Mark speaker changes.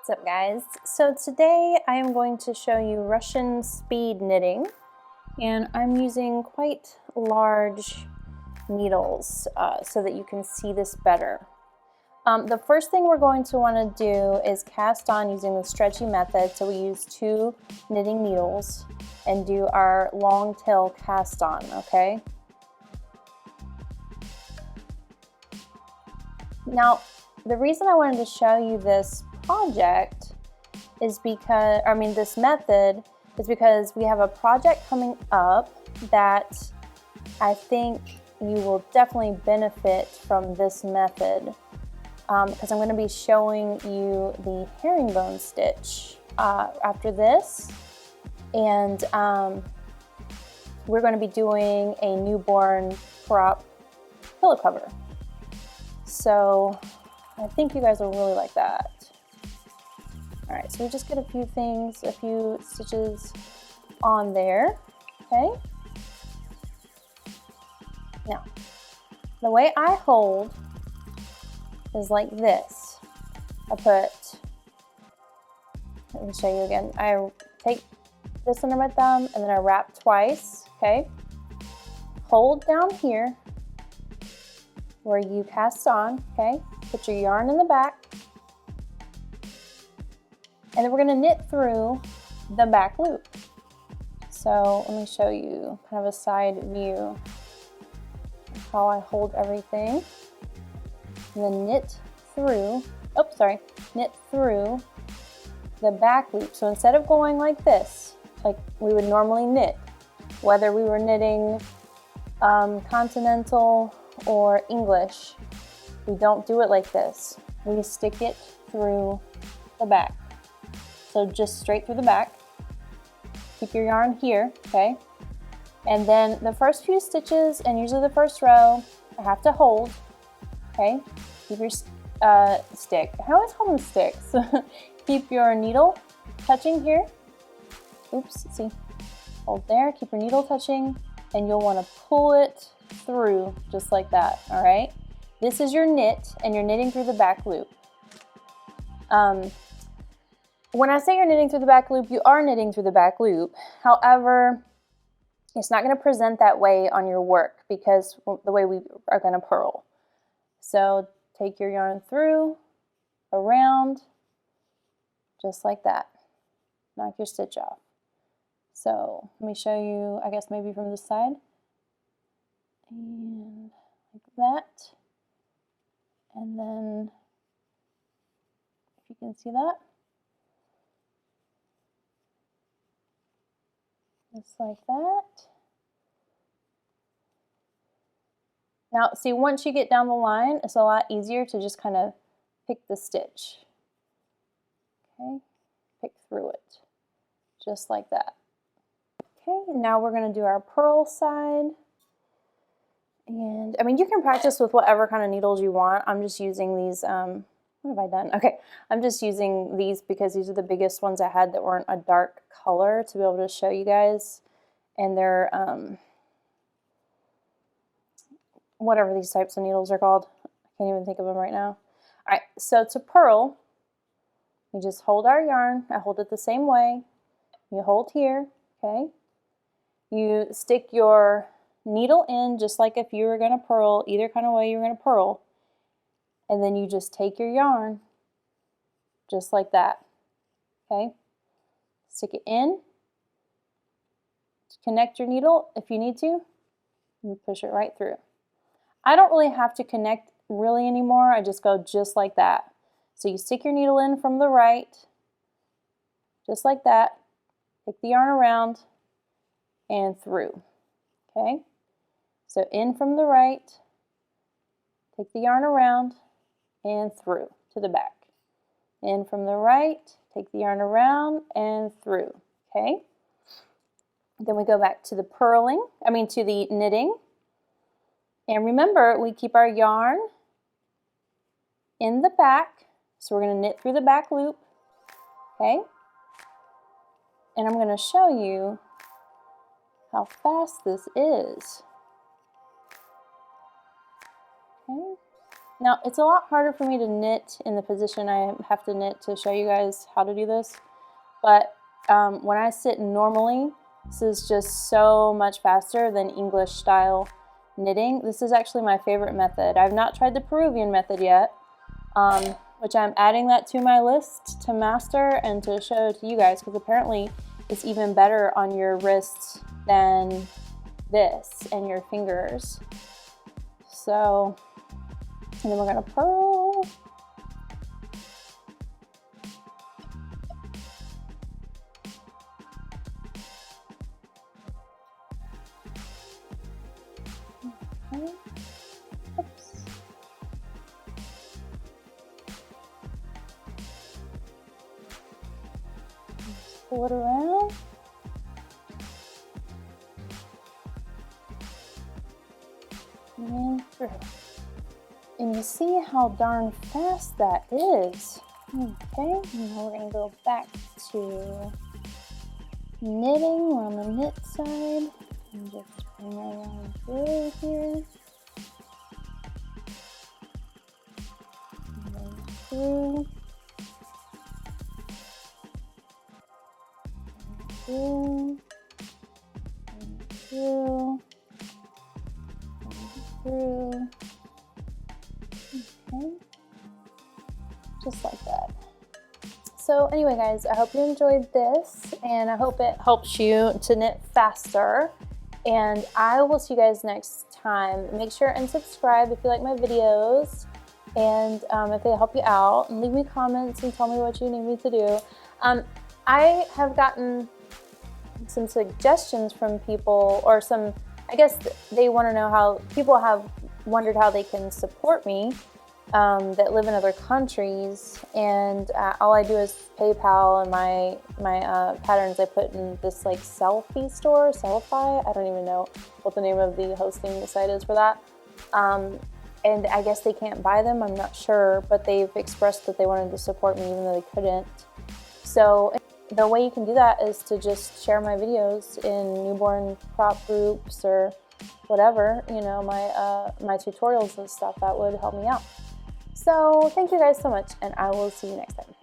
Speaker 1: What's up, guys? So today I am going to show you Russian speed knitting, and I'm using quite large needles so that you can see this better. The first thing we're going to want to do is cast on using the stretchy method. So we use 2 knitting needles and do our long tail cast on, okay? Now, the reason I wanted to show you this project is because, this method is because we have a project coming up that I think you will definitely benefit from this method, because I'm going to be showing you the herringbone stitch after this, and we're going to be doing a newborn prop pillow cover. So I think you guys will really like that. All right, so we just get a few stitches on there, okay? Now, the way I hold is like this. Let me show you again. I take this under my thumb and then I wrap twice, okay? Hold down here where you cast on, okay? Put your yarn in the back. And then we're gonna knit through the back loop. So let me show you kind of a side view of how I hold everything. And then knit through the back loop. So instead of going like this, like we would normally knit, whether we were knitting Continental or English, we don't do it like this. We stick it through the back. So just straight through the back. Keep your yarn here, okay? And then the first few stitches, and usually the first row, I have to hold, okay? Keep your stick. I always call them sticks. Keep your needle touching here. Oops, see. Hold there, keep your needle touching, and you'll want to pull it through just like that, all right? This is your knit, and you're knitting through the back loop. When I say you're knitting through the back loop, you are knitting through the back loop. However, it's not going to present that way on your work because the way we are going to purl. So take your yarn through, around, just like that. Knock your stitch off. So let me show you, I guess maybe from this side. And like that. And then, if you can see that. Just like that. Now, see, once you get down the line, it's a lot easier to just kind of pick the stitch. Okay, pick through it, just like that. Okay, now we're going to do our purl side. And, you can practice with whatever kind of needles you want. I'm just using these, what have I done? Okay, I'm just using these because these are the biggest ones I had that weren't a dark color to be able to show you guys. And they're, whatever these types of needles are called. I can't even think of them right now. All right, so to purl, we just hold our yarn. I hold it the same way. You hold here, okay? You stick your needle in just like if you were going to purl, either kind of way you were going to purl. And then you just take your yarn just like that, okay? Stick it in, connect your needle if you need to, and push it right through. I don't really have to connect really anymore. I just go just like that. So you stick your needle in from the right, just like that, take the yarn around and through, okay? So in from the right, take the yarn around and through to the back. In from the right, take the yarn around and through, okay? Then we go back to the to the knitting. And remember, we keep our yarn in the back. So we're going to knit through the back loop, okay? And I'm going to show you how fast this is. Okay. Now, it's a lot harder for me to knit in the position I have to knit to show you guys how to do this, but when I sit normally, this is just so much faster than English style knitting. This is actually my favorite method. I've not tried the Peruvian method yet, which I'm adding that to my list to master and to show to you guys, because apparently it's even better on your wrists than this and your fingers. So, and then we're gonna purl. Okay. Oops. Just pull it around. And through. And you see how darn fast that is. Okay, now we're gonna go back to knitting. We're on the knit side. And just bring it around through here. And then through. And through. And through. And through. Okay. Just like that. So anyway, guys, I hope you enjoyed this, and I hope it helps you to knit faster. And I will see you guys next time. Make sure and subscribe if you like my videos, and if they help you out, and leave me comments and tell me what you need me to do. I have gotten some suggestions from people, or some, I guess they want to know how, people have wondered how they can support me that live in other countries, and all I do is PayPal, and my patterns I put in this like selfie store, Sellify, I don't even know what the name of the hosting site is for that, and I guess they can't buy them, I'm not sure, but they've expressed that they wanted to support me even though they couldn't. So the way you can do that is to just share my videos in newborn prop groups or whatever, you know, my tutorials and stuff. That would help me out. So thank you guys so much, and I will see you next time.